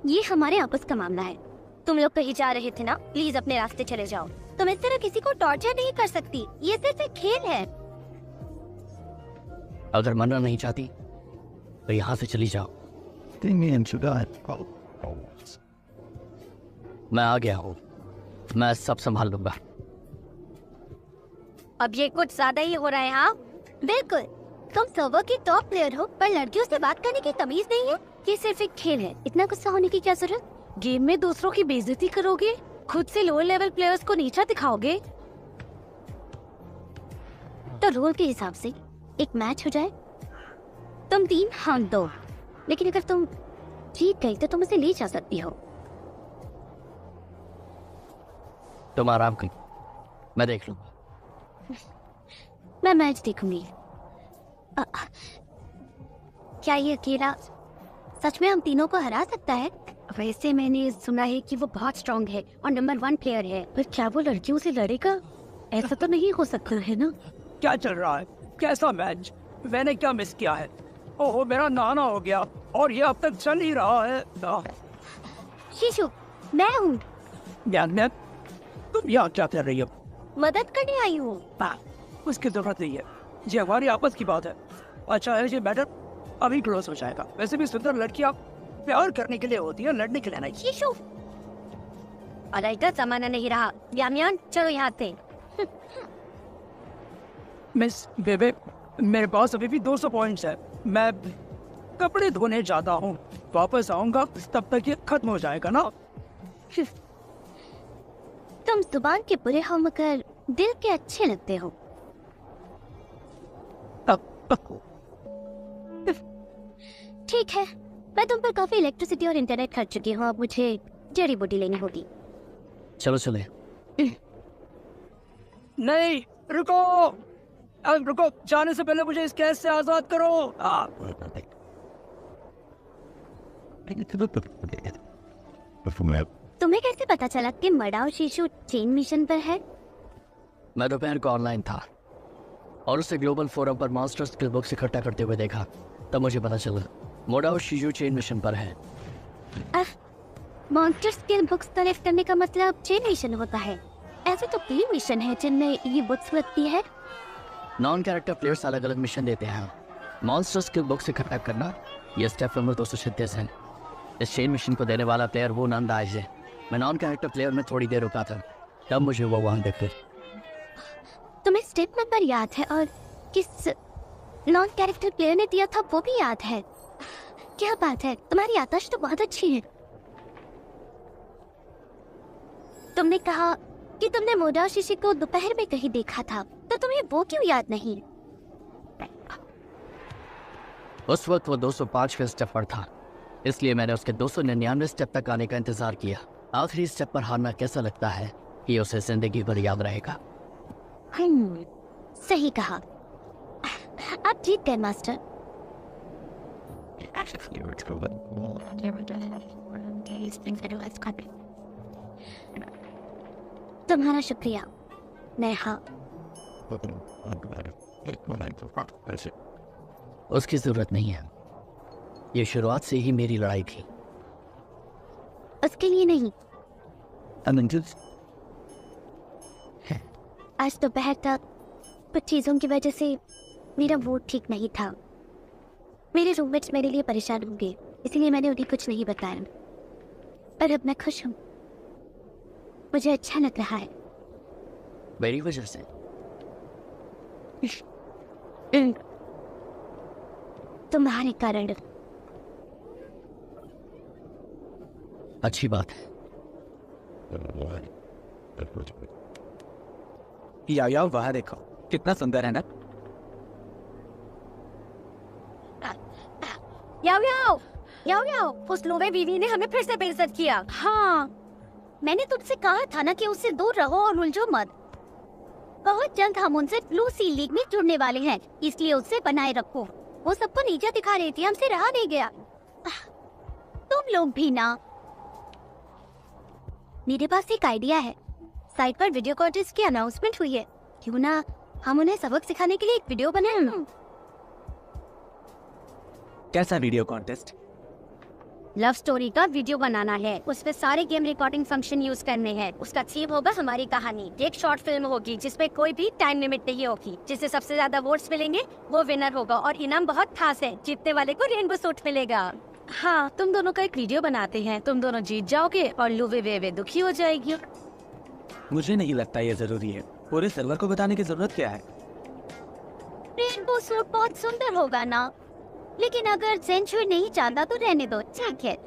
ये हमारे आपस का मामला है। तुम लोग कहीं जा रहे थे ना, प्लीज अपने रास्ते चले जाओ। तुम इस तरह किसी को टॉर्चर नहीं कर सकती, ये सिर्फ एक खेल है। अगर मरना नहीं चाहती तो यहाँ से चली जाओ। मैं आ गया हूँ, मैं सब संभाल लूंगा। अब ये कुछ ज्यादा ही हो रहा है। हाँ बिल्कुल, तुम सर्वर की टॉप प्लेयर हो पर लड़कियों से बात करने की तमीज नहीं है। ये सिर्फ एक खेल है, इतना गुस्सा होने की क्या जरूरत? गेम में दूसरों की बेइज्जती करोगे, खुद से लोअर लेवल प्लेयर्स को नीचा दिखाओगे। तो रोल के हिसाब से एक मैच हो जाए, तुम 3 हम 2, लेकिन अगर तुम जीत गई तो तुम उसे ले जा सकती हो। तुम आराम कर, मैं देख लूंगा। मैं मैच देखूंगी। क्या ये अकेला सच में हम तीनों को हरा सकता है? वैसे मैंने सुना है कि वो बहुत स्ट्रांग है और नंबर 1 प्लेयर है, पर क्या वो लड़कियों से लड़ेगा? ऐसा तो नहीं हो सकता है ना? क्या चल रहा है? कैसा मैच? मैंने क्या मिस किया है? ओहो, मेरा नाना हो गया और ये अब तक चल ही रहा है। शीशु, मैं हूँ। म्यान, तुम यहाँ क्या कर रही हो? मदद करने आई हूँ। उसकी जरूरत नहीं है, ये हमारी आपस की बात है। अच्छा है, ये मैटर अभी क्लोज हो जाएगा। वैसे भी सुंदर लड़कियाँ प्यार करने के लिए होती है, लड़ने के लिए नहीं। शीशु, और इधर जमाना नहीं रहा। म्यान, चलो यहाँ से। मिस बेबे, मेरे पास अभी भी 200 पॉइंट्स है। मैं कपड़े धोने जाता हूँ, वापस आऊंगा तब तक ये खत्म हो जाएगा ना। तुम जुबान के बुरे हो मगर दिल के अच्छे लगते हो। ठीक है, मैं तुम पर काफी इलेक्ट्रिसिटी और इंटरनेट खर्च चुकी हूँ। अब मुझे जड़ी बूटी लेनी होगी। चलो चले। नहीं, रुको। अब रुको, जाने से पहले मुझे इस कैद से आजाद करो। तुम्हें कैसे पता चला कि मडाओ शीशु चेन मिशन पर है? मैं दोपहर को ऑनलाइन था और उसे ग्लोबल फोरम पर मॉन्स्टर स्किल बुक्स इकट्ठा करते हुए देखा, तब मुझे पता चला मोडाओ शिजू चेन मिशन पर है। मॉन्स्टर स्किल बुक्स कलेक्ट करने का मतलब चेन मिशन होता है? ऐसे तो 3 मिशन है जिनमें ये बुक्स लगती है। नॉन कैरेक्टर प्लेयर्स अलग अलग मिशन देते हैं। मॉन्स्टर स्किल बुक्स इकट्ठा करना यह स्टेप नंबर 236 है। इस चेन मिशन को देने वाला प्लेयर वो नंदाज है। मैं नॉन कैरेक्टर प्लेयर में थोड़ी देर रुका था, तब मुझे वो वहां देखे। तुम्हें स्टेप नंबर याद है और किस नॉन कैरेक्टर प्लेयर ने दिया था वो भी याद है? क्या बात है, तुम्हारी याददाश्त तो बहुत अच्छी है। तुमने कहा कि तुमने मोडाओ शिशु को दोपहर में कहीं देखा था, तो तुम्हें वो क्यों याद नहीं? उस वक्त वो 205वें स्टेप पर था, इसलिए मैंने उसके 299 स्टेप तक आने का इंतजार किया। आखिरी स्टेप पर हारना कैसा लगता है कि उसे जिंदगी भर याद रहेगा। सही कहा। आप जीत गए मास्टर। तुम्हारा शुक्रिया नेहा। उसकी जरूरत नहीं है, ये शुरुआत से ही मेरी लड़ाई थी। उसके लिए नहीं। आज दोपहर तक कुछ चीजों की वजह से मेरा मूड ठीक नहीं था। मेरे रूममेट्स मेरे लिए परेशान होंगे, इसलिए मैंने उन्हें कुछ नहीं बताया। पर अब मैं खुश हूँ, मुझे अच्छा लग रहा है। मेरी वजह से? तुम्हारे कारण। अच्छी बात है। याओ वहाँ देखो, कितना सुंदर है ना? याओ, उस लोवे बीवी ने हमें फिर से बेइज्जत किया। हाँ, मैंने तुझसे कहा था ना कि उससे दूर रहो और उलझो मत। बहुत जल्द हम उनसे ब्लू सी लीग में जुड़ने वाले हैं, इसलिए उससे बनाए रखो। वो सबको नीचा दिखा रही थी, हमसे रहा नहीं गया। तुम लोग भी ना। मेरे पास एक आइडिया है। साइट पर वीडियो कॉन्टेस्ट की अनाउंसमेंट हुई है, क्यों ना हम उन्हें सबक सिखाने के लिए एक वीडियो बनाए हैं। कैसा वीडियो कॉन्टेस्ट? लव स्टोरी का वीडियो बनाना है, उसमें सारे गेम रिकॉर्डिंग फंक्शन यूज करने हैं। उसका थीम होगा हमारी कहानी। एक शॉर्ट फिल्म होगी जिसपे कोई भी टाइम लिमिट नहीं होगी। जिससे सबसे ज्यादा वोट्स मिलेंगे वो विनर होगा और इनाम बहुत खास है, जीतने वाले को रेनबो सूट मिलेगा। हाँ, तुम दोनों का एक वीडियो बनाते हैं, तुम दोनों जीत जाओगे और लुवे वे दुखी हो जाएगी। मुझे नहीं लगता ये जरूरी है। पूरे सर्वर को बताने की जरूरत क्या है? रेनबो सूट बहुत सुंदर होगा ना, लेकिन अगर सेंचुरी नहीं चाहता तो रहने दो, ठीक है।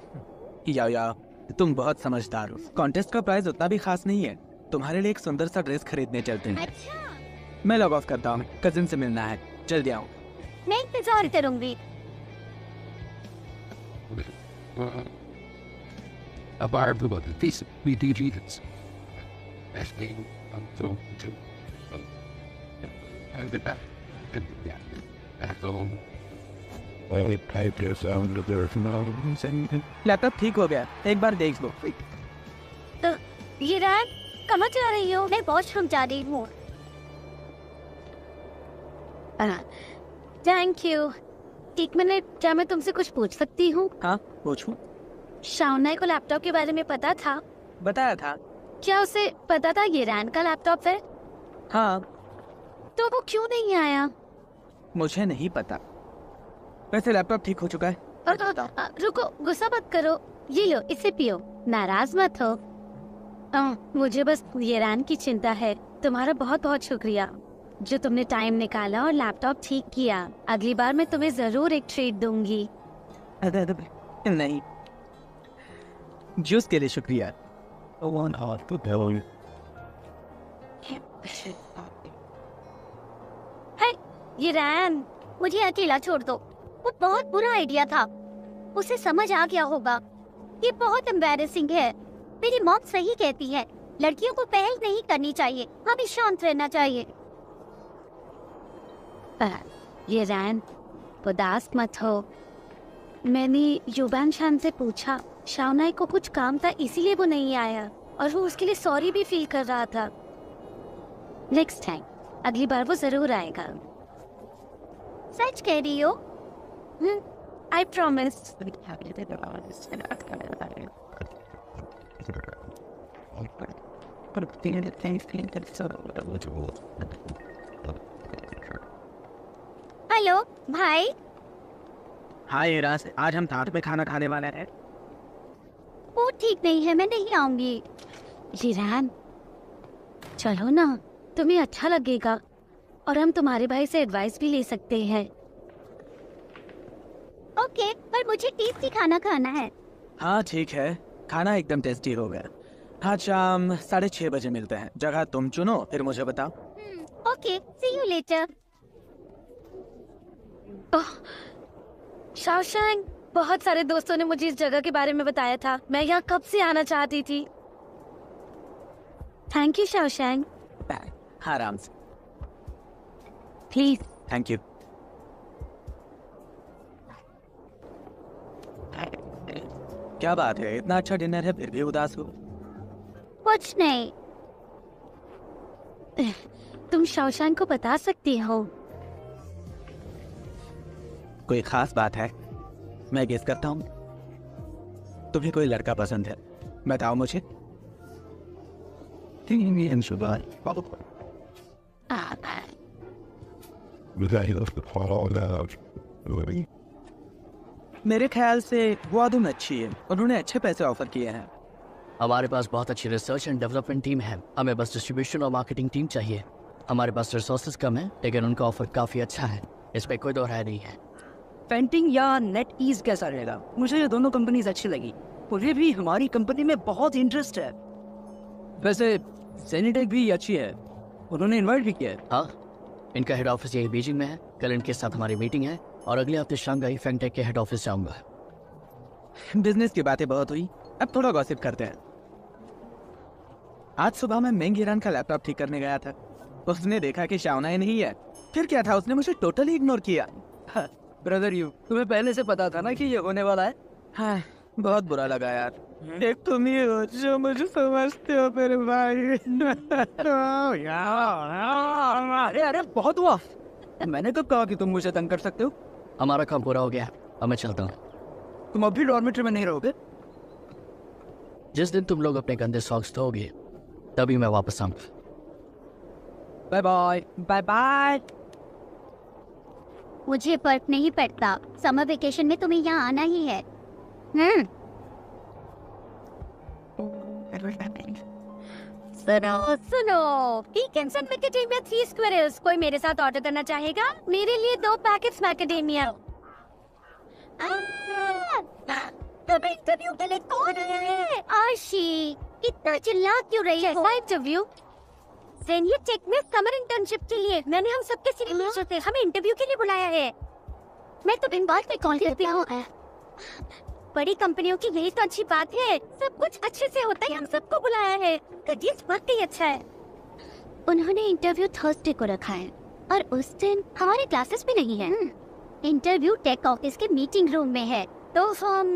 या तुम बहुत समझदार हो। कॉन्टेस्ट का प्राइस उतना भी खास नहीं है। तुम्हारे लिए एक सुंदर सा ड्रेस खरीदने चलते हैं। अच्छा, मैं लॉग ऑफ करता हूँ, कजिन से मिलना है। जल्दी आओ। मैं इंतजार करूंगी। A bar with a piece of BDGs. That's game. I'm so too. And the back. Back home. I typed this out of there from now. Laptop ठीक हो गया, एक बार देख लो। तो ये रैन कहाँ जा रही हो? मैं वॉशरूम जा रही हूँ। Thank you. एक मिनट, क्या मैं तुमसे कुछ पूछ सकती हूँ? हाँ, पूछूं? शाउनाई को लैपटॉप के बारे में पता था? बताया था। क्या उसे पता था ये रैन का लैपटॉप है? हाँ। तो वो क्यों नहीं आया? मुझे नहीं पता। वैसे लैपटॉप ठीक हो चुका है। रुको, गुस्सा मत करो, ये लो, इसे पियो, नाराज मत हो। मुझे बस ये रैन की चिंता है। तुम्हारा बहुत बहुत शुक्रिया जो तुमने टाइम निकाला और लैपटॉप ठीक किया। अगली बार मैं तुम्हें जरूर एक ट्रीट दूंगी। नहीं, जूस के लिए शुक्रिया। है, ये रैन, मुझे अकेला छोड़ दो। वो बहुत बुरा आइडिया था, उसे समझ आ गया होगा। ये बहुत एम्बैरेसिंग है। मेरी मॉम सही कहती है, लड़कियों को पहल नहीं करनी चाहिए, हमें शांत रहना चाहिए। ये रैन, उदास मत हो। मैंने युबान शान से पूछा, शाउनाई को कुछ काम था इसीलिए वो नहीं आया और वो उसके लिए सॉरी भी फील कर रहा था। नेक्स्ट टाइम, अगली बार वो जरूर आएगा। सच कह रही हो? I promise. हेलो भाई। हाँ युवराज, आज हम साथ में खाना खाने वाले हैं। वो ठीक नहीं है, मैं नहीं आऊंगी। जिरान, चलो ना, तुम्हें अच्छा लगेगा और हम तुम्हारे भाई से एडवाइस भी ले सकते हैं। ओके, पर मुझे टेस्टी खाना खाना है। हाँ ठीक है, खाना एकदम टेस्टी हो गया। हाँ, शाम 6:30 बजे मिलते हैं। जगह तुम चुनो, फिर मुझे बताओ। Okay, see you later. Shaoshang, बहुत सारे दोस्तों ने मुझे इस जगह के बारे में बताया था। मैं यहाँ कब से आना चाहती थी। Thank you Shaoshang. हाँ, आराम से। प्लीज। Thank you. क्या बात है, इतना अच्छा डिनर है फिर भी उदास हो? कुछ नहीं। तुम शाओशैंग को बता सकती हो। कोई खास बात है? मैं गेस करता हूँ। तुम्हें कोई लड़का पसंद है, बताओ मुझे। मेरे ख्याल से वो आदमी अच्छी है, उन्होंने अच्छे पैसे ऑफर किए हैं। हमारे पास बहुत अच्छी रिसर्च एंड डेवलपमेंट टीम है, हमें बस डिस्ट्रीब्यूशन और मार्केटिंग टीम चाहिए। हमारे पास रिसोर्सेज कम है, लेकिन उनका ऑफर काफ़ी अच्छा है, इस पर कोई दो राय नहीं है। पेंटिंग या नेट ईज कैसा रहेगा? मुझे ये दोनों कंपनीज अच्छी लगी। मुझे भी हमारी कंपनी में बहुत इंटरेस्ट है। वैसे सेनिटेक भी अच्छी है, उन्होंने इनवाइट भी किया है। हाँ, इनका हेड ऑफिस यही बीजिंग में है। कल इनके साथ हमारी मीटिंग है और अगले हफ्ते शंघाई फेंगटेक के हेड ऑफिस जाऊंगा। बिजनेस की बातें बहुत हुई, अब थोड़ा गॉसिप करते हैं। आज सुबह मैं मेंग ईरान का लैपटॉप ठीक करने गया था। उसने देखा कि शाओनाई नहीं है। फिर क्या था, उसने मुझे टोटली इग्नोर किया। ब्रदर यू, तुम्हें पहले से पता था ना कि ये होने वाला है? हाँ, बहुत बुरा लगा यार। एक तुम ही हो जो मुझे समझते हो मेरे भाई। अरे अरे बहुत हुआ। मैंने कब कहा कि तुम मुझे तंग कर सकते हो? हमारा काम पूरा हो गया, अब मैं चलता हूँ। तुम अभी डॉर्मेट्री में नहीं रहोगे? जिस दिन तुम लोग अपने गंदे सॉक्स धोगे तभी मैं वापस आऊंगा। Bye bye. Bye bye. मुझे फर्क नहीं पड़ता, समर वेकेशन में तुम्हें यहाँ आना ही है। सुनो वीकेंड मैकेडेमिया 3 स्क्विरल्स कोई मेरे साथ ऑर्डर करना चाहेगा? मेरे लिए 2 पैकेट्स मैकेडेमिया। इंटरव्यू के लिए कौन आया है? आशी इतना चिल्ला क्यों रही है? इंटरव्यू जेनियर टेक में समर इंटर्नशिप के लिए मैंने हम सबके सिलेक्शन से हमें इंटरव्यू के लिए बुलाया है। मैं तो दिन बाद में कॉल करती हूँ। बड़ी कंपनियों की यही तो अच्छी बात है, सब कुछ अच्छे से होता है। हम सबको बुलाया है, करियर वाकई अच्छा है। उन्होंने इंटरव्यू थर्सडे को रखा है और उस दिन हमारे क्लासेस भी नहीं है। इंटरव्यू टेक ऑफिस के मीटिंग रूम में है, तो हम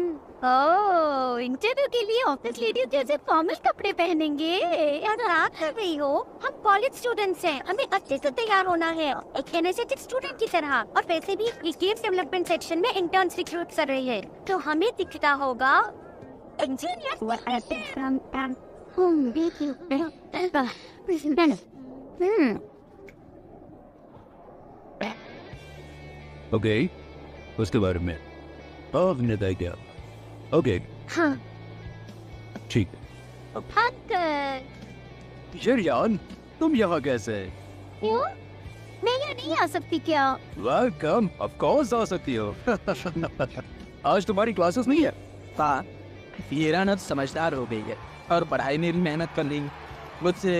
इंटरव्यू के लिए ऑफिस लेडीज जैसे फॉर्मल कपड़े पहनेंगे। अगर आप कर रही हो, हम कॉलेज स्टूडेंट्स हैं, हमें अच्छे से तैयार होना है एक एनर्जेटिक स्टूडेंट की तरह। और वैसे भी गेम डेवलपमेंट सेक्शन में इंटर्न्स रिक्रूट कर रही है, तो हमें दिखता होगा ओके, उसके बारे में आपने तय किया। ओके हाँ ठीक है। शिरियान, तुम यहाँ कैसे? क्यों? मैं यहाँ नहीं आ सकती क्या? वेलकम, ऑफ कोर्स आ सकती हो। आज तुम्हारी क्लासेस नहीं है? हाँ, ये राना समझदार हो गई है और पढ़ाई में भी मेहनत कर रही है। मुझसे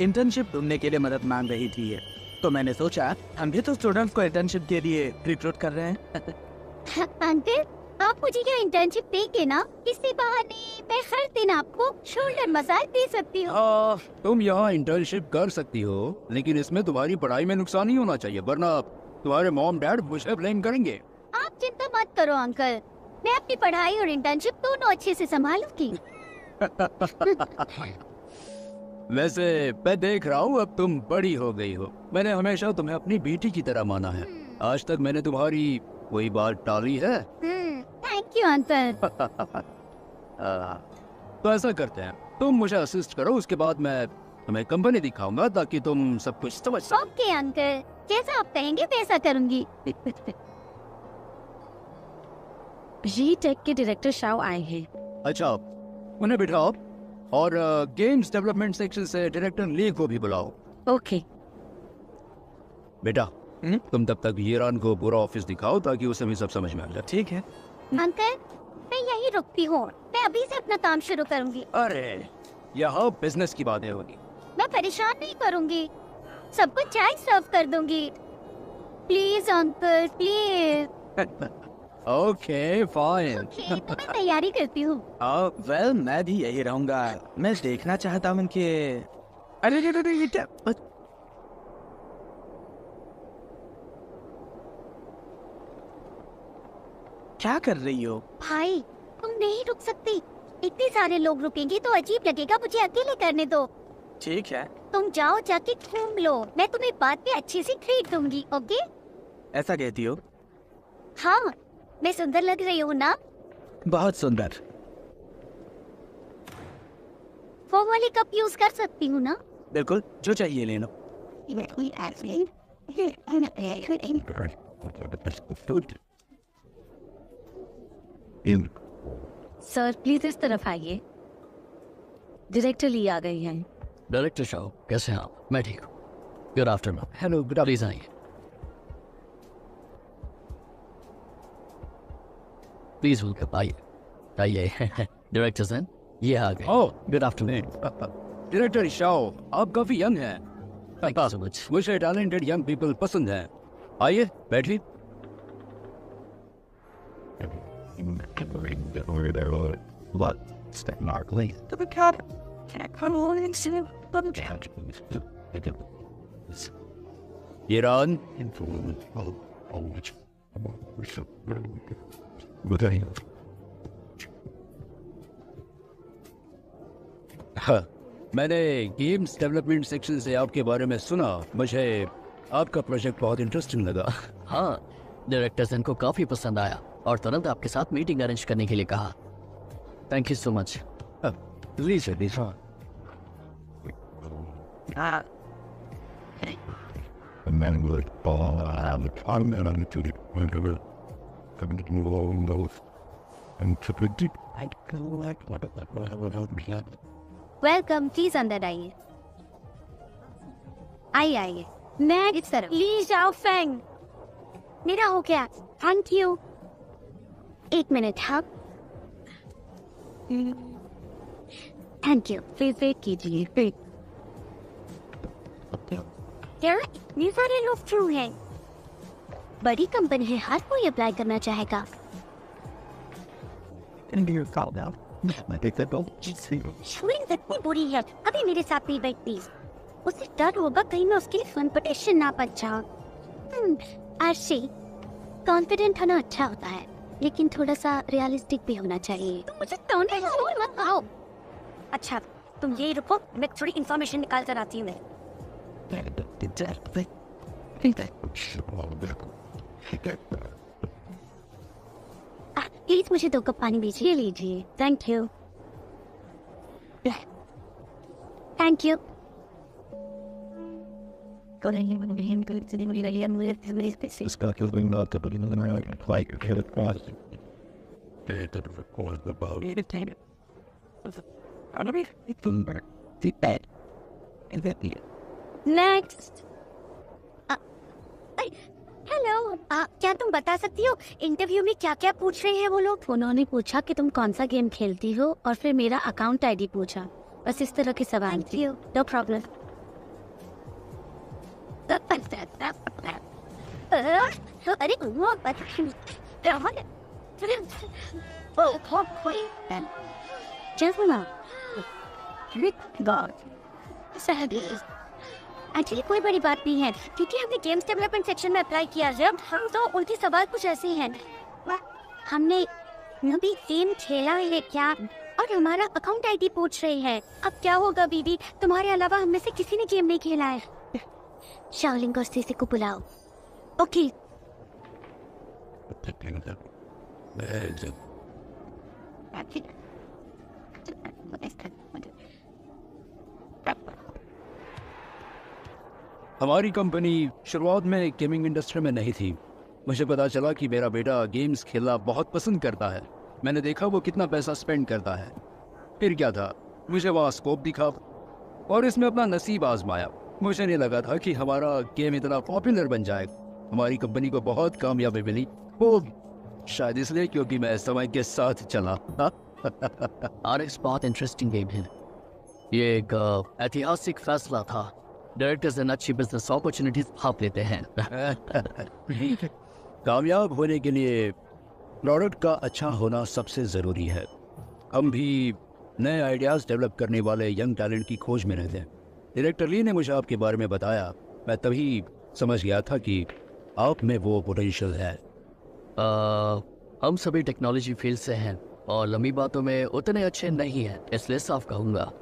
इंटर्नशिप ढूंढने के लिए मदद मांग रही थी, तो मैंने सोचा हम भी तो स्टूडेंट्स को इंटर्नशिप के लिए रिक्रूट कर रहे हैं। अंकल, आप मुझे क्या इंटर्नशिप देंगे ना? इसी बहाने मैं हर दिन आपको शोल्डर मसाज दे सकती हूँ। तुम यहाँ इंटर्नशिप कर सकती हो, लेकिन इसमें तुम्हारी पढ़ाई में नुकसान नहीं होना चाहिए, वरना तुम्हारे मॉम डैड मुझे ब्लेम करेंगे। आप चिंता मत करो अंकल, मैं अपनी पढ़ाई और इंटर्नशिप दोनों अच्छे से संभालूंगी। वैसे मैं देख रहा हूँ अब तुम बड़ी हो गई हो। मैंने हमेशा तुम्हें अपनी बेटी की तरह माना है। आज तक मैंने तुम्हारी कोई बात टाली है? Thank you uncle. तो ऐसा करते हैं, तुम मुझे असिस्ट करो, उसके बाद मैं तुम्हें कंपनी दिखाऊंगा ताकि तुम सब कुछ समझ सको। ओके अंकल, जैसा आप कहेंगे वैसा करूंगी। जी टेक के डायरेक्टर शाओ आए हैं। अच्छा, उन्हें बिठाओ और गेम्स डेवलपमेंट सेक्शन से डायरेक्टर ली को भी बुलाओ। ओके। बेटा, तुम तब तक हीरान को पूरा ऑफिस दिखाओ ताकि उसे भी सब समझ में आ जाए। ठीक है। अंकल, मैं यही रुकती हूँ, मैं अभी से अपना काम शुरू करूंगी। अरे यहाँ बिजनेस की बातें होगी। मैं परेशान नहीं करूंगी, सबको चाय सर्व कर दूंगी। Please uncle, please. Okay fine. Okay, तो मैं तैयारी करती हूँ। वेल, मैं भी यही रहूंगा। मैं देखना चाहता हूँ कि अरे क्या कर रही हो? भाई, तुम नहीं रुक सकती, इतने सारे लोग रुकेंगे तो अजीब लगेगा, मुझे अकेले करने दो। ठीक है, तुम जाओ, जाके घूम लो, मैं तुम्हें बाद में अच्छे से ट्रीट दूंगी। ओके? ऐसा कहती हो? हाँ, मैं सुंदर लग रही हूँ ना? बहुत सुंदर। वो वाली कप यूज कर सकती हूँ ना? बिल्कुल, जो चाहिए ले लो। सर प्लीज इस तरफ आइए, डायरेक्टर ली आ गई हैं। डायरेक्टर शाह, कैसे हैं आप? मैं ठीक हूँ। Good afternoon. Hello, good please आइए। प्लीज वेलकम, आइए आइए। डायरेक्टर सर, ये आ गए। ओह, गुड आफ्टरनून। डायरेक्टर शाओ, आप काफी यंग हैं। Thank you so much. मुझे टैलेंटेड यंग पीपल पसंद हैं। आइए बैठिए। ईरान, हाँ, मैंने गेम्स डेवलपमेंट सेक्शन से आपके बारे में सुना। मुझे आपका प्रोजेक्ट बहुत इंटरेस्टिंग लगा। हाँ, डायरेक्टर zen को काफ़ी पसंद आया और तुरंत आपके साथ मीटिंग अरेंज करने के लिए कहा। Thank you so much. Please please. And then would fall out the comment on to the point of it. Coming to move along those. And to the deep. I go like what welcome, please अंदर आइए। आइए आइए। मैं इस तरफ। Please आओ Fang. मेरा हो गया। Thank you. एक मिनट। हाँ, थैंक यू। प्लीज वेट कीजिए। यार, ये सारे लोग ट्रू हैं। बड़ी कंपनी है, हर कोई अप्लाई करना चाहेगा। into your call now. I think that don't see. शूलिंग इतनी बुरी है, अभी मेरे साथ नहीं बैठती। उसे डर होगा कहीं मैं उसके लिए कॉम्पिटिशन ना बन जाऊं। अर्शी, कॉन्फिडेंट होना अच्छा होता है, लेकिन थोड़ा सा रियलिस्टिक भी होना चाहिए। तुम मुझे टोन पे जोर मत आओ। अच्छा, तुम यही रुको, मैं थोड़ी इंफॉर्मेशन निकाल कर आती हूँ। प्लीज मुझे 2 कप पानी दीजिए। लीजिए। Thank you. Thank you. This guy is being not to be in the night like a kid across. They did record the boat. Next. Hello, क्या तुम बता सकती हो इंटरव्यू में क्या क्या पूछ रहे हैं वो लोग? उन्होंने पूछा कि तुम कौन सा गेम खेलती हो और फिर मेरा अकाउंट आईडी पूछा। बस इस तरह के सवाल। Thank you. No problem. अरे एक्चुअली कोई बड़ी बात नहीं है, क्योंकि हमने गेम्स डेवलपमेंट सेक्शन में अप्लाई किया जब हम, तो उनके सवाल कुछ ऐसे हैं। हमने अभी गेम खेला है क्या, और हमारा अकाउंट आईडी पूछ रहे हैं। अब क्या होगा बीबी, तुम्हारे अलावा हम में से किसी ने गेम नहीं खेला है। शाओलिंग और सीसी को बुलाओ। ओके। हमारी कंपनी शुरुआत में गेमिंग इंडस्ट्री में नहीं थी। मुझे पता चला कि मेरा बेटा गेम्स खेलना बहुत पसंद करता है। मैंने देखा वो कितना पैसा स्पेंड करता है। फिर क्या था, मुझे वहाँ स्कोप दिखा और इसमें अपना नसीब आजमाया। मुझे नहीं लगा था कि हमारा गेम इतना पॉपुलर बन जाएगा। हमारी कंपनी को बहुत कामयाबी मिली, वो शायद इसलिए क्योंकि मैं समय के साथ चला। RX बहुत इंटरेस्टिंग गेम है। ये एक ऐतिहासिक फैसला था। डायरेक्टर्स इन अच्छी बिजनेस अपॉर्चुनिटीज भाप लेते हैं। कामयाब होने के लिए प्रोडक्ट का अच्छा होना सबसे ज़रूरी है। हम भी नए आइडियाज़ डेवलप करने वाले यंग टैलेंट की खोज में रहते हैं। डायरेक्टर ली ने मुझे आपके बारे में बताया। मैं तभी समझ गया था कि आप में वो पोटेंशियल है। हम सभी टेक्नोलॉजी फील्ड से हैं और लंबी बातों में उतने अच्छे नहीं हैं, इसलिए साफ कहूँगा।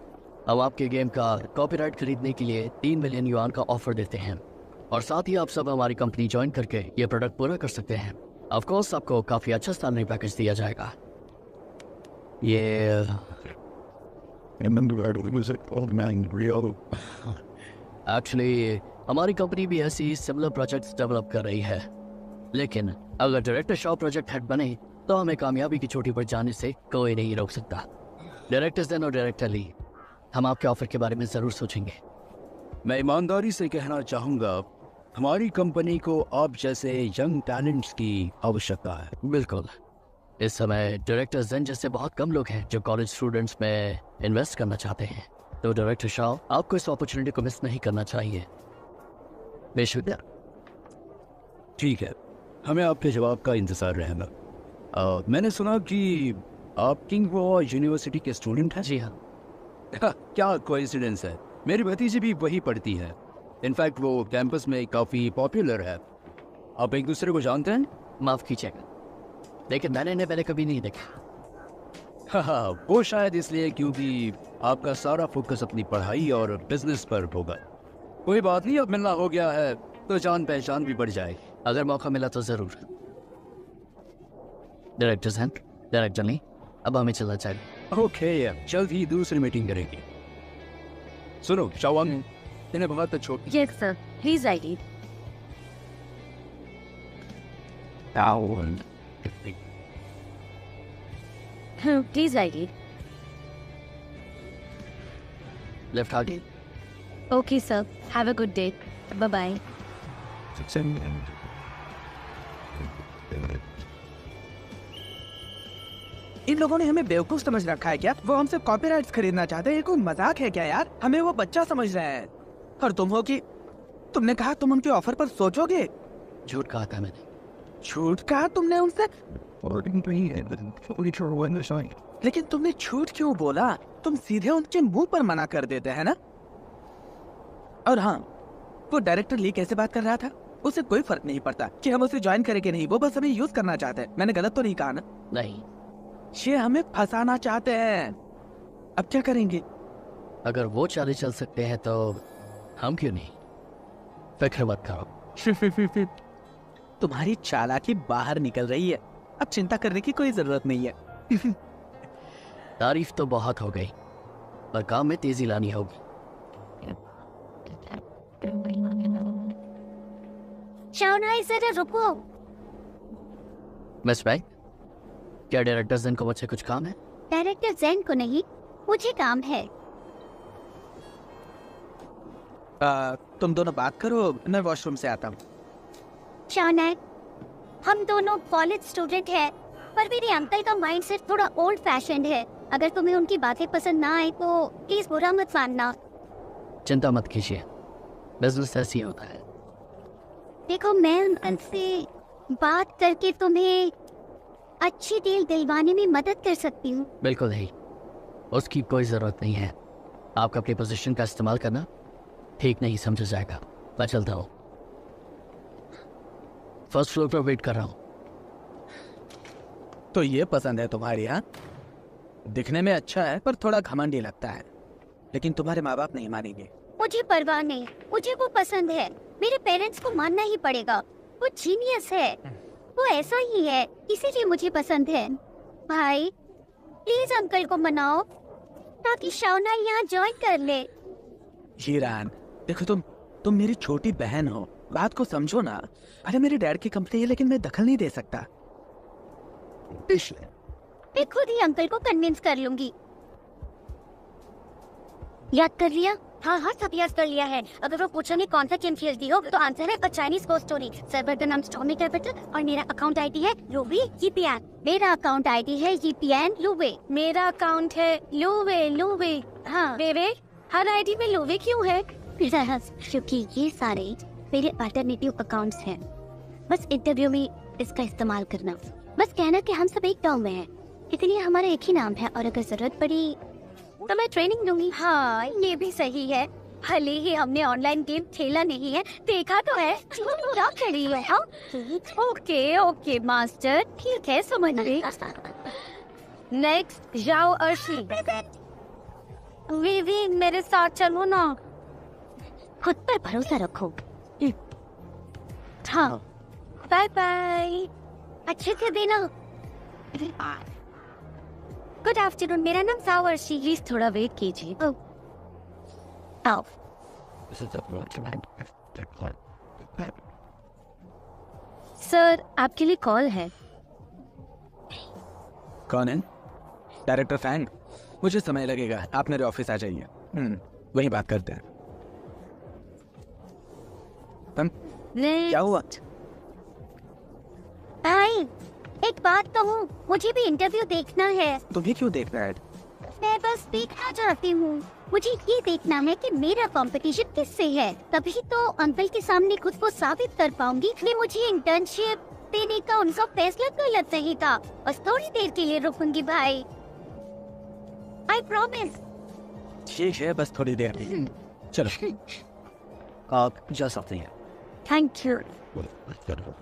हम आपके गेम का कॉपीराइट खरीदने के लिए 3 मिलियन युआन का ऑफर देते हैं और साथ ही आप सब हमारी कंपनी ज्वाइन करके ये प्रोडक्ट पूरा कर सकते हैं। ऑफ कोर्स आपको काफ़ी अच्छा सैलरी पैकेज दिया जाएगा। ये एक्चुअली हमारी कंपनी भी ऐसी सिमिलर प्रोजेक्ट्स डेवलप कर रही है, लेकिन अगर डायरेक्टर शॉ प्रोजेक्ट हेड बने तो हमें कामयाबी की चोटी पर जाने से कोई नहीं रोक सकता। डायरेक्टर zen और डायरेक्टर ली, हम आपके ऑफर के बारे में ज़रूर सोचेंगे। मैं ईमानदारी से कहना चाहूँगा, हमारी कंपनी को आप जैसे यंग टैलेंट्स की आवश्यकता है। बिल्कुल। इस समय डायरेक्टर zen जैसे बहुत कम लोग हैं जो कॉलेज स्टूडेंट्स में इन्वेस्ट करना चाहते हैं, तो डायरेक्टर शाह आपको इस अपॉर्चुनिटी को मिस नहीं करना चाहिए। बेशुक्रिया। ठीक है, हमें आपके जवाब का इंतज़ार रहेगा। मैंने सुना कि आप किंग यूनिवर्सिटी के स्टूडेंट हैं। जी हाँ। क्या कोइंसिडेंस है, मेरी भतीजी भी वही पढ़ती है। इनफैक्ट वो कैंपस में काफ़ी पॉपुलर है। आप एक दूसरे को जानते हैं? माफ़ कीजिएगा, लेकिन मैंने इन्हें पहले कभी नहीं देखा। हाँ, वो शायद इसलिए क्योंकि आपका सारा फोकस अपनी पढ़ाई और बिजनेस पर होगा। कोई बात नहीं, अब मिलना हो गया है तो जान पहचान भी बढ़ जाएगी। अगर मौका मिला तो ज़रूर। डायरेक्टर्स हैं, डायरेक्टर नहीं, अब हमें चलना चाहिए। ओके, जल्द ही दूसरी मीटिंग करेंगे। सुनो शावांग, इन्हें बहुत छोड़। यस सर, प्लीज आइए। प्लीज आइए। लेफ्ट आगे। Okay sir, have a good day, bye bye. इन लोगों ने हमें बेवकूफ समझ रखा है क्या? वो हमसे कॉपीराइट्स खरीदना चाहते हैं। ये कोई मजाक है क्या यार? हमें वो बच्चा समझ रहे हैं। और तुम हो कि तुमने कहा तुम उनके ऑफर पर सोचोगे। झूठ कहा था मैंने। झूठ कहा तुमने उनसे? लेकिन तुमने झूठ क्यों बोला? तुम सीधे उनके मुंह पर मना कर देते हैं ना। और हाँ, वो डायरेक्टर ली कैसे बात कर रहा था? उसे कोई फर्क नहीं पड़ता कि हम उसे ज्वाइन करें कि नहीं। वो बस हमें यूज करना चाहते हैं। मैंने गलत तो नहीं कहा ना? नहीं, ये हमें फंसाना चाहते हैं। अब क्या करेंगे? अगर वो चाले चल सकते हैं तो हम क्यों नहीं? फिक्र मत करो। तुम्हारी चालाकी बाहर निकल रही है। अब चिंता करने की कोई जरूरत नहीं है। तारीफ तो बहुत हो गई, पर काम में तेजी लानी होगी। शाओनाई जरा रुको। मिस बैग, क्या डायरेक्टर जैन को मुझसे कुछ काम है? डायरेक्टर जैन को नहीं, मुझे काम है। तुम दोनों बात करो, मैं वॉशरूम से आता हूँ। शाओनाई, हम दोनों कॉलेज स्टूडेंट हैं, पर मेरे अंकल का माइंडसेट थोड़ा ओल्ड फैशन्ड है। अगर तुम्हें उनकी बातें पसंद ना आए तो प्लीज बुरा मत मानना। चिंता मत कीजिए, बिजनेस ऐसी होता है। देखो, मैं अंकल से बात करके तुम्हें अच्छी डील दिलवाने में मदद कर सकती हूँ। बिल्कुल नहीं, उसकी कोई ज़रूरत नहीं है। आपका अपनी पोजीशन का इस्तेमाल करना ठीक नहीं समझा जाएगा। मैं चलता हूँ, फर्स्ट फ्लोर पर वेट कर रहा हूँ। तो ये पसंद है तुम्हारी? हाँ, दिखने में अच्छा है पर थोड़ा घमंडी लगता है। लेकिन तुम्हारे माँ बाप नहीं मानेंगे। मुझे परवाह नहीं, मुझे वो पसंद है। मेरे पेरेंट्स को मानना ही पड़ेगा। वो जीनियस है, वो ऐसा ही है, इसीलिए मुझे पसंद है। भाई प्लीज अंकल को मनाओ ताकि शाओना यहाँ ज्वाइन कर ले। हीरान, देखो तुम मेरी छोटी बहन हो, बात को समझो ना। अरे मेरे डैड की कंपनी है, लेकिन मैं दखल नहीं दे सकता। मैं खुद ही अंकल को कन्विंस कर लूंगी। याद कर लिया? हाँ हाँ, सब याद कर लिया है। अगर वो पूछेंगे कौन सा गेम खेलती हो तो आंसर है चाइनीज गोस्ट स्टोरी। सर्वर का नाम स्टॉर्मी कैपिटल और मेरा अकाउंट आईडी है लूवे जीपीएन। मेरा अकाउंट आईडी है जीपीएन लूवे। मेरा अकाउंट है लूवे लूवे। हाँ वे हर आईडी में लूवे क्यों है? क्योंकि ये सारे मेरे अल्टरनेटिव अकाउंट्स हैं। बस इंटरव्यू में इसका इस्तेमाल करना। बस कहना कि हम सब एक गाँव में हैं, इसलिए हमारा एक ही नाम है। और अगर जरूरत पड़ी तो मैं ट्रेनिंग दूंगी। हाँ, ये भी सही है। भले ही हमने ऑनलाइन गेम खेला नहीं है, देखा तो है। क्या खड़ी है? हाँ? ओके ओके मास्टर, ठीक है, समझ गई। नेक्स्ट जाओ अर्शी। वी मेरे साथ चलो ना। खुद पर भरोसा रखो। हाँ, बाय बाय। अच्छे से देना। गुड आफ्टरनून, मेरा नाम सावर्शी। प्लीज थोड़ा वेट कीजिए। आओ। सर, आपके लिए कॉल है। कौन है? Director Fang? मुझे समय लगेगा, आप मेरे ऑफिस आ जाइए। वहीं बात करते हैं। क्या हुआ? भाई एक बात कहूँ, मुझे भी इंटरव्यू देखना है। तुम्हें क्यों देखना है? मैं बस देखना चाहती हूँ। मुझे ये देखना है कि मेरा कंपटीशन किससे है, तभी तो अंकल के सामने खुद को साबित कर पाऊंगी कि मुझे इंटर्नशिप देने का उनका फैसला गलत नहीं था। बस थोड़ी देर के लिए रुकूंगी भाई, आई प्रॉमिस। ठीक है, बस थोड़ी देर। चलो, आप जा सकते हैं। Thank you. Good afternoon.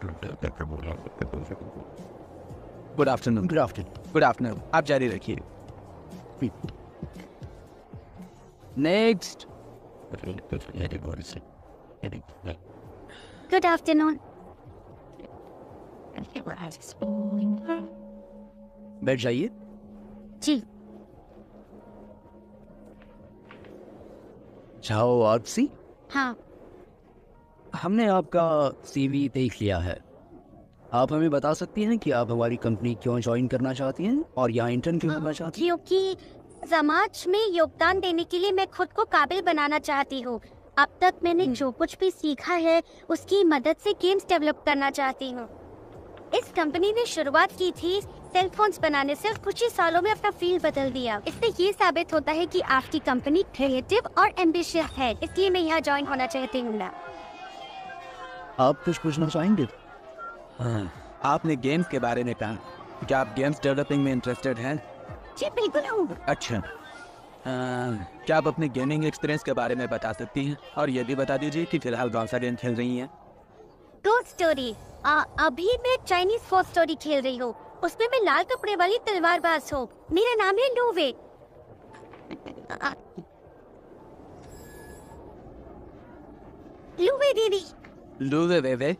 Good afternoon. Good afternoon, आप जारी रखिए। नेक्स्ट। Good afternoon. बैठ जाइए। जी। जाओ आरसी। हाँ। हमने आपका सीवी देख लिया है। आप हमें बता सकती हैं कि आप हमारी कंपनी क्यों ज्वाइन करना चाहती हैं और यहाँ इंटर्न क्यों करना चाहती हैं? क्योंकि समाज में योगदान देने के लिए मैं खुद को काबिल बनाना चाहती हूँ। अब तक मैंने जो कुछ भी सीखा है उसकी मदद से गेम्स डेवलप करना चाहती हूँ। इस कंपनी ने शुरुआत की थी सेल फोन्स बनाने से और कुछ ही सालों में अपना फील्ड बदल दिया। इससे ये साबित होता है कि आपकी कंपनी क्रिएटिव और एम्बिशियस है, इसलिए मैं यहाँ ज्वाइन होना चाहती हूँ। आप कुछ पूछना चाहेंगे? हाँ, आपने गेम्स के बारे में कहा, क्या आप गेम्स डेवलपिंग में इंटरेस्टेड हैं? जी बिल्कुल हूँ। अच्छा, क्या आप अपने गेमिंग एक्सपीरियंस के बारे में बता सकती हैं और ये भी बता दीजिए कि फिलहाल कौन सा गेम खेल रही हैं? God story. अभी मैं चाइनीज फोर्स स्टोरी खेल रही हूँ। उसमें मैं लाल कपड़े वाली तलवारबाज हूँ। मेरा नाम है लूवे। लूवे दीदी। लूवे वेवे।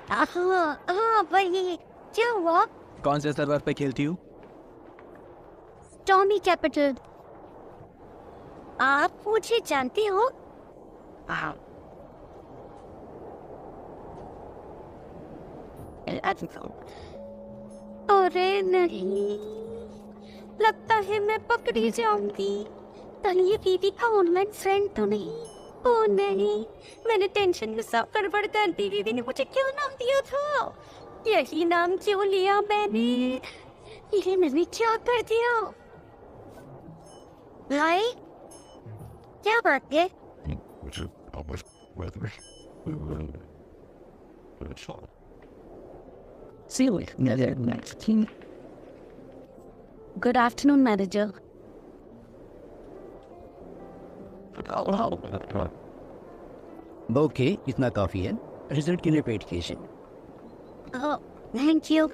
हाँ वही। क्या हुआ? कौन से सर्वर पे खेलती हूँ? Tommy capital. आप मुझे जानते हो? अरे नहीं, लगता है मैं पकड़ी जाऊंगी। तन्वी दीदी का ऑनलाइन फ्रेंड तो नहीं? ओ नहीं, मैंने टेंशन में सब गड़बड़ कर दी। दीदी ने मुझे क्यों नाम दिया था? यही नाम क्यों लिया मैंने? ये मैंने क्या कर दिया? भाई क्या बात है? Which is almost weather. It's all. See you next team. Good afternoon, manager. Okay, इतना काफी है। रिजल्ट के लिए वेट कीजिए। Thank you.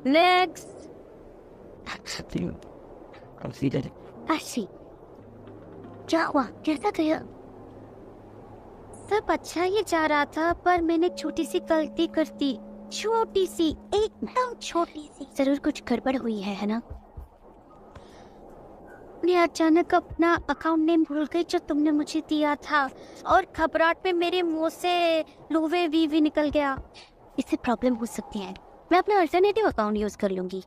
नेक्स्ट। अच्छी। क्या हुआ? कैसा गया? सब अच्छा ही जा रहा था, पर मैंने छोटी सी गलती कर दी। छोटी सी, एकदम छोटी सी। जरूर कुछ गड़बड़ हुई है ना? मैं अचानक अपना अकाउंट नेम भूल गई जो तुमने मुझे दिया था, और घबराहट में मेरे मुंह से लूवे वी निकल गया। इससे प्रॉब्लम हो सकती है। मैं अपना अल्टरनेटिव अकाउंट यूज कर लूंगी।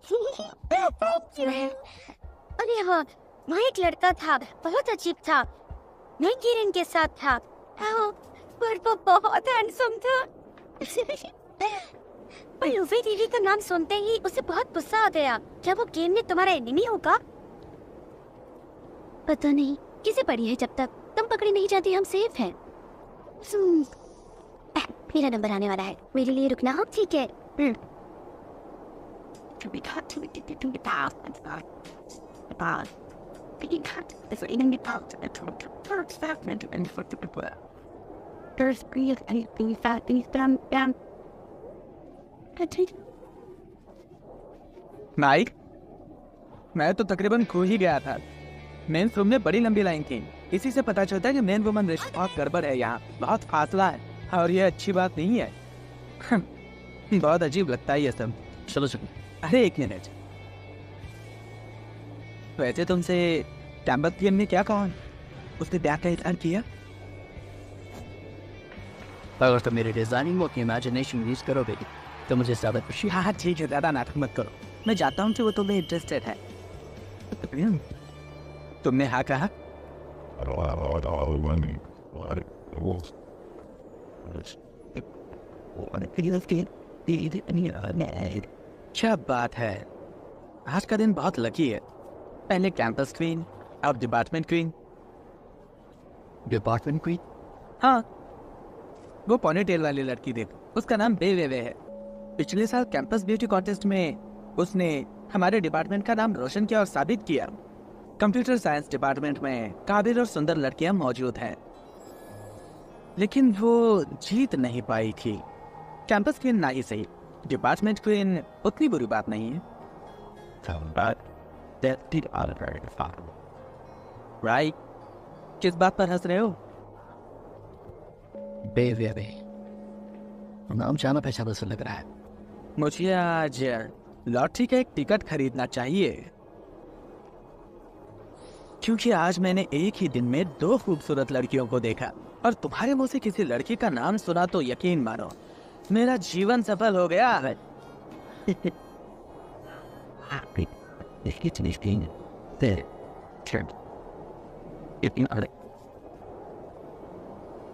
अरे हाँ, वहाँ एक लड़का था, बहुत अजीब था। मैं किरण के साथ था। हाँ, पर वो बहुत हैंडसम था। पर लूवे दीदी का नाम सुनते ही उसे बहुत गुस्सा आ गया। क्या वो गेम में तुम्हारा एनिमी होगा? पता नहीं, किसे पड़ी है। जब तक तुम पकड़ी नहीं जाती हम सेफ हैं। मेरा नंबर आने वाला है, मेरे लिए रुकना। हम ठीक है। माइक, मैं तो तकरीबन खो ही गया था। मेन रूम में बड़ी लंबी लाइन थी। इसी से पता चलता है कि मेन वुमन रेशो बहुत गड़बड़ है। यहाँ बहुत फासला है और ये अच्छी बात नहीं है। बहुत अजीब लगता है ये सब। चलो चलो। अरे एक मिनट, वैसे तुमसे टैम्बर्लियन ने क्या कहा? उसने ब्याह का इजहार किया? अगर तुम मेरे डिजाइनिंग वो अपनी इमेजिनेशन यूज करोगे तो मुझे ज्यादा खुशी। हाँ ठीक है, ज्यादा नाटक मत करो। मैं जानता हूँ कि वो तुम्हें इंटरेस्टेड है। तुमने हाँ कहा? क्या बात है, आज का दिन बहुत लकी है। पहले कैंपस क्वीन, अब डिपार्टमेंट क्वीन। Department queen? हाँ, वो पॉनी टेल वाली लड़की देखो, उसका नाम बेवेवे है। पिछले साल कैंपस ब्यूटी कॉन्टेस्ट में उसने हमारे डिपार्टमेंट का नाम रोशन किया और साबित किया कंप्यूटर साइंस डिपार्टमेंट में काबिल और सुंदर लड़कियां मौजूद हैं, लेकिन वो जीत नहीं पाई थी। कैंपस क्वीन ना ही सही, डिपार्टमेंट क्वीन उतनी बुरी बात नहीं है। राइट, किस बात पर हंस रहे हो? बे नाम जाना पहचाना सा लग रहा है। मुझे आज लॉटरी का एक टिकट खरीदना चाहिए, क्योंकि आज मैंने एक ही दिन में 2 खूबसूरत लड़कियों को देखा, और तुम्हारे मुंह से किसी लड़की का नाम सुना तो यकीन मानो मेरा जीवन सफल हो गया।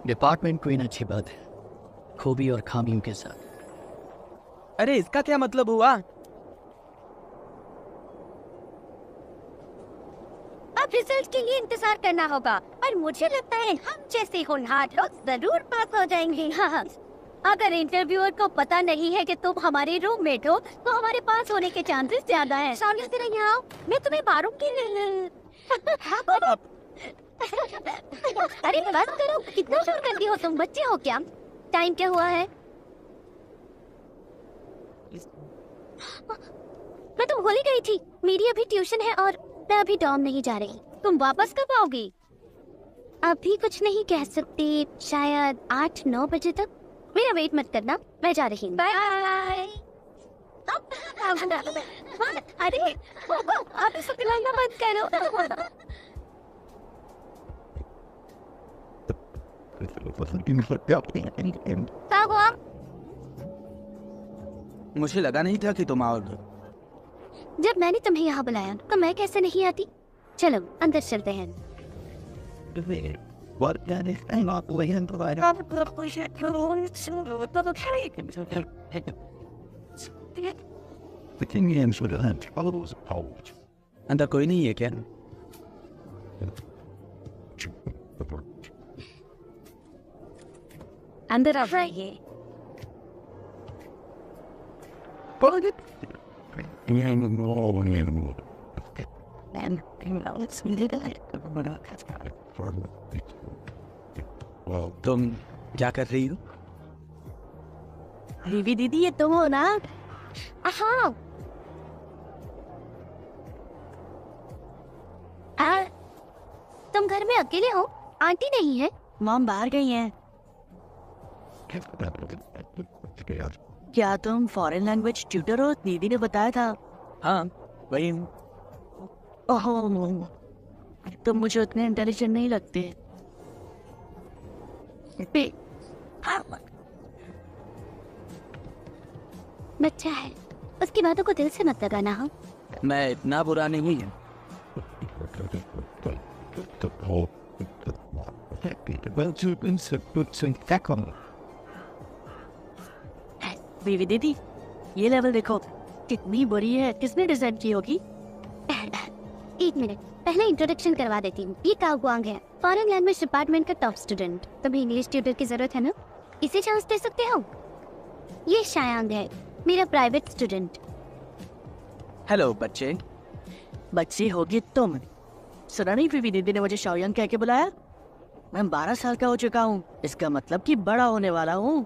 डिपार्टमेंट क्वीन अच्छी बात है, खूबी और खामियों के साथ। अरे इसका क्या मतलब हुआ? अब रिजल्ट के लिए इंतजार करना होगा, और मुझे लगता है हम जैसे होनहार लोग जरूर पास हो जाएंगे। हाँ, अगर इंटरव्यूअर को पता नहीं है कि तुम हमारे रूममेट हो, तो हमारे पास होने के चांसेस ज्यादा हैं। सानिया तेरा यहाँ आओ, मैं तुम्हें मारूंगी। अरे बस करो, कितना शोर करती हो तुम, बच्चे हो क्या? टाइम क्या हुआ है? मैं तो भूल ही गई थी, मेरी अभी ट्यूशन है और मैं अभी डॉम नहीं जा रही। तुम वापस कब आओगी? अभी कुछ नहीं कह सकती, शायद 8-9 बजे तक। मेरा वेट मत करना, मैं जा रही हूँ। बाय। अरे आप इसको पिलाना मत करो। क्या हुआ? मुझे लगा नहीं था कि तुम आओगे। जब मैंने तुम्हें यहाँ बुलाया तो मैं कैसे नहीं आती? चलो अंदर चलते हैं। अंदर कोई नहीं है क्या? अंदर आ जाइए। तुम क्या कर रही हो? बीवी दीदी, ये तुम हो ना? हाँ। तुम घर में अकेले हो? आंटी नहीं है? मॉम बाहर गई हैं। क्या तुम फॉरेन लैंग्वेज ट्यूटर हो? दीदी ने बताया था। हाँ वही हूँ। ओह, तुम मुझे उतने इंटेलिजेंट नहीं लगते। बच्चा है, उसकी बातों को दिल से मत लगाना। हाँ, मैं इतना बुरा नहीं है। बीवी दीदी, ये लेवल देखो कितनी बुरी है, किसने डिजाइन की होगी? एक मिनट, पहले इंट्रोडक्शन करवा देती हूँ। ये काओ गुआंग है, फॉरेन लैंग्वेज डिपार्टमेंट का टॉप स्टूडेंट। तुम्हें इंग्लिश ट्यूटर की जरूरत है ना? इसे चांस दे सकते हो। ये शायांग है, मेरा प्राइवेट स्टूडेंट। हेलो बच्चे। बच्ची होगी तुम। सुना नहीं, बीवी दीदी ने मुझे शाओयांग कह के बुलाया। मैं 12 साल का हो चुका हूँ, इसका मतलब कि बड़ा होने वाला हूँ।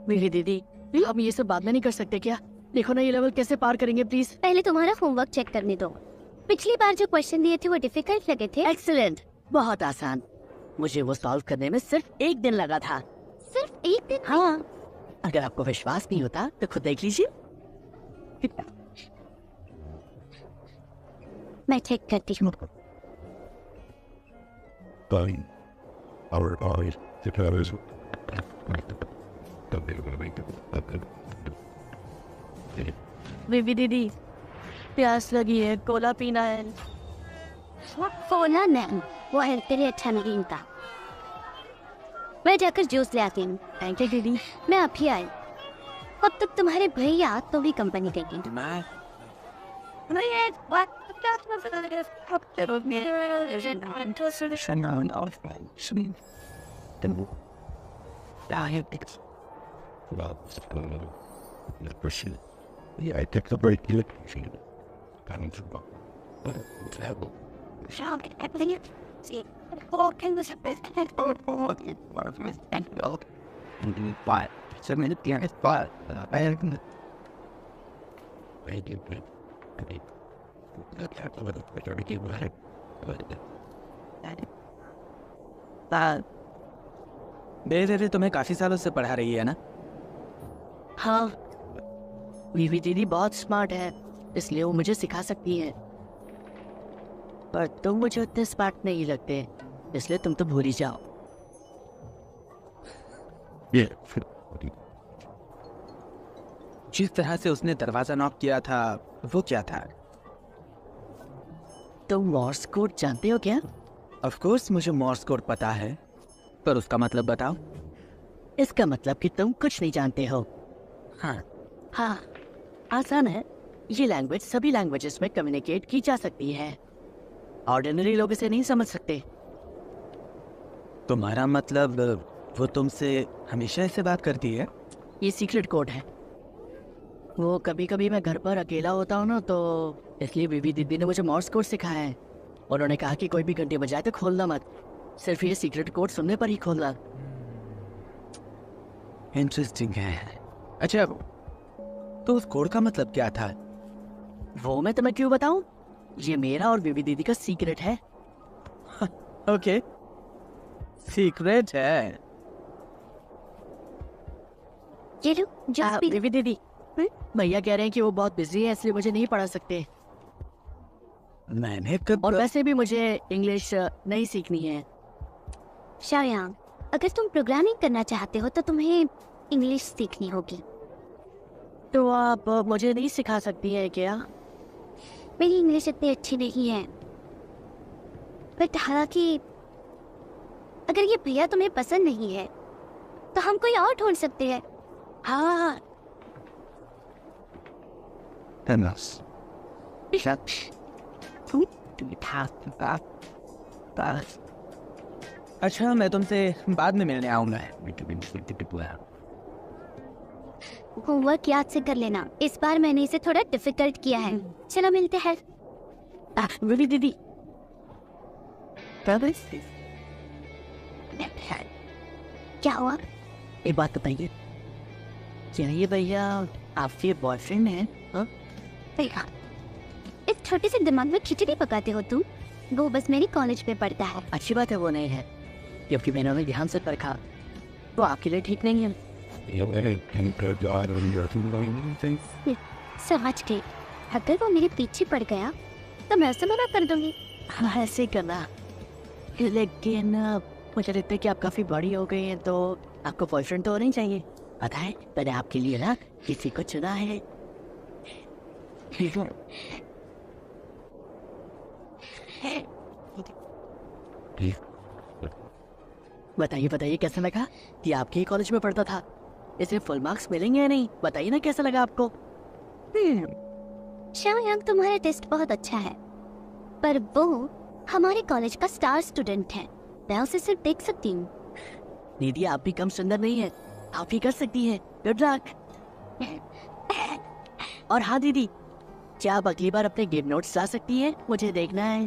बीवी दीदी, हम ये सब बाद में नहीं कर सकते क्या? देखो ना ये लेवल कैसे पार करेंगे, प्लीज। पहले तुम्हारा होमवर्क चेक करने दो। पिछली बार जो क्वेश्चन दिए थे वो डिफिकल्ट लगे थे। एक्सीलेंट, बहुत आसान। मुझे वो सॉल्व करने में सिर्फ 1 दिन लगा था। सिर्फ 1 दिन? हाँ, अगर आपको विश्वास नहीं होता तो खुद देख लीजिए। मैं चेक करती हूँ। बीवी दीदी, प्यास लगी है, कोला पीना है। कोला नहीं, वो हेल्थ के लिए अच्छा नहीं होता। मैं जाकर जूस ले आती हूँ। थैंक यू दीदी। मैं अभी आई, अब तक तुम्हारे भैया तो भी कंपनी देंगे। Yeah, I take the break. You But so many things, but I can. Thank you. बेरे तुम्हें काफी सालों से पढ़ा रही है ना? हाँ, वीवी दीदी बहुत स्मार्ट है, इसलिए वो मुझे सिखा सकती है। पर तुम मुझे उतने स्मार्ट नहीं लगते, इसलिए तुम तो भूल ही जाओ। जिस तरह से उसने दरवाजा नॉक किया था, वो क्या था? तुम मॉर्स कोड जानते हो क्या? ऑफ कोर्स मुझे मॉर्स कोड पता है, पर उसका मतलब बताओ। इसका मतलब कि तुम कुछ नहीं जानते हो। हाँ, आसान है। ये लैंग्वेज सभी लैंग्वेजेस में कम्युनिकेट की जा सकती है। ऑर्डिनरी लोग इसे नहीं समझ सकते। तुम्हारा मतलब वो तुमसे हमेशा ऐसे बात करती है? ये सीक्रेट कोड है। वो कभी कभी मैं घर पर अकेला होता हूँ ना, तो इसलिए बीबी दीदी ने मुझे मॉर्स कोड सिखाया है। उन्होंने कहा कि कोई भी घंटे बजाए तो खोलना मत, सिर्फ ये सीक्रेट कोड सुनने पर ही खोलना। इंटरेस्टिंग है। अच्छा, तो उस कोड का मतलब क्या था? वो मैं तुम्हें क्यों बताऊं? ये मेरा और बीबी दीदी का सीक्रेट है। ओके, सीक्रेट है। ये लो जूस पी। बीबी दीदी, भैया कह रहे हैं कि वो बहुत बिजी है, इसलिए मुझे नहीं पढ़ा सकते। मैंने कब और वैसे भी मुझे इंग्लिश नहीं सीखनी है। शाओयांग, अगर तुम प्रोग्रामिंग करना चाहते हो तो तुम्हें इंग्लिश सीखनी होगी। तो आप मुझे नहीं सिखा सकती हैं क्या? मेरी इंग्लिश इतनी अच्छी नहीं है, बट हालांकि अगर ये भैया तुम्हें पसंद नहीं है तो हम कोई और ढूंढ सकते हैं। हाँ, Tennis. अच्छा, मैं तुमसे बाद में मिलने आऊंगा। होमवर्क याद से कर लेना, इस बार मैंने इसे थोड़ा डिफिकल्ट किया है। चलो मिलते हैं। बीबी दीदी, क्या हुआ? एक बात बताइए, क्या ये भैया आपके बॉयफ्रेंड हैं? हाँ? भैया, इस छोटे से दिमाग में खिचड़ी पकाते हो तुम। वो बस मेरी कॉलेज में पढ़ता है। अच्छी बात है वो नहीं है, जबकि मैंने उन्हें ध्यान से परखा। वो आपके लिए ठीक नहीं है। समझ गई। अगर वो मेरे पीछे पड़ गया तो मैं उसे मना कर दूंगी। हाँ, ऐसे ही करना। लेकिन मुझे लगता है कि आप काफी बड़ी हो गई हैं, तो आपको बॉयफ्रेंड तो होना ही चाहिए। पता है, मैंने आपके लिए ना किसी को चुना है। बताइए बताइए, कैसा लगा कि आपके ही कॉलेज में पढ़ता था? इसे फुल मार्क्स मिलेंगे या नहीं? बताइए ना कैसा लगा आपको? शाओयांग, तुम्हारा टेस्ट बहुत अच्छा है, पर वो हमारे कॉलेज का स्टार स्टूडेंट है। मैं उसे सिर्फ देख सकती हूँ। दीदी, आप भी कम सुंदर नहीं है, आप ही कर सकती हैं। Good luck. और हाँ दीदी, क्या आप अगली बार अपने गेम नोट्स ला सकती हैं? मुझे देखना है।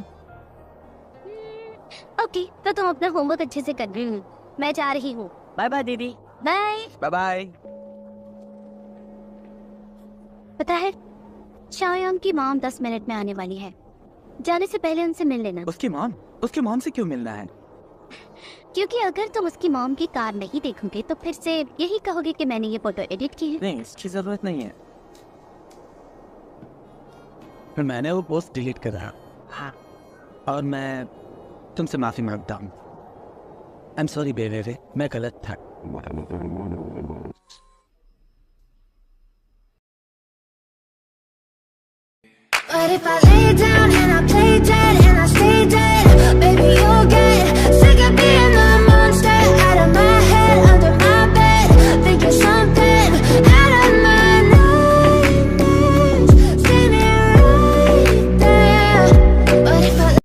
ओके, तो तुम अपना होमवर्क अच्छे से कर रही हो। मैं जा रही हूँ। बाय बाय दीदी। बाय। Bye bye. पता है, शाओयांग की मॉम 10 मिनट में आने वाली है। जाने से पहले उनसे मिल लेना। उसकी मॉम से क्यों मिलना है? क्योंकि अगर तुम उसकी मॉम की कार नहीं देखोगे तो फिर से यही कहोगे कि मैंने ये फोटो एडिट की है। नहीं, इसकी जरूरत नहीं है। फिर मैंने वो पोस्ट डिलीट करा। हाँ, और मैं तुमसे माफी मांगता हूँ। आई एम सॉरी बेबे, मैं गलत था। But if I lay down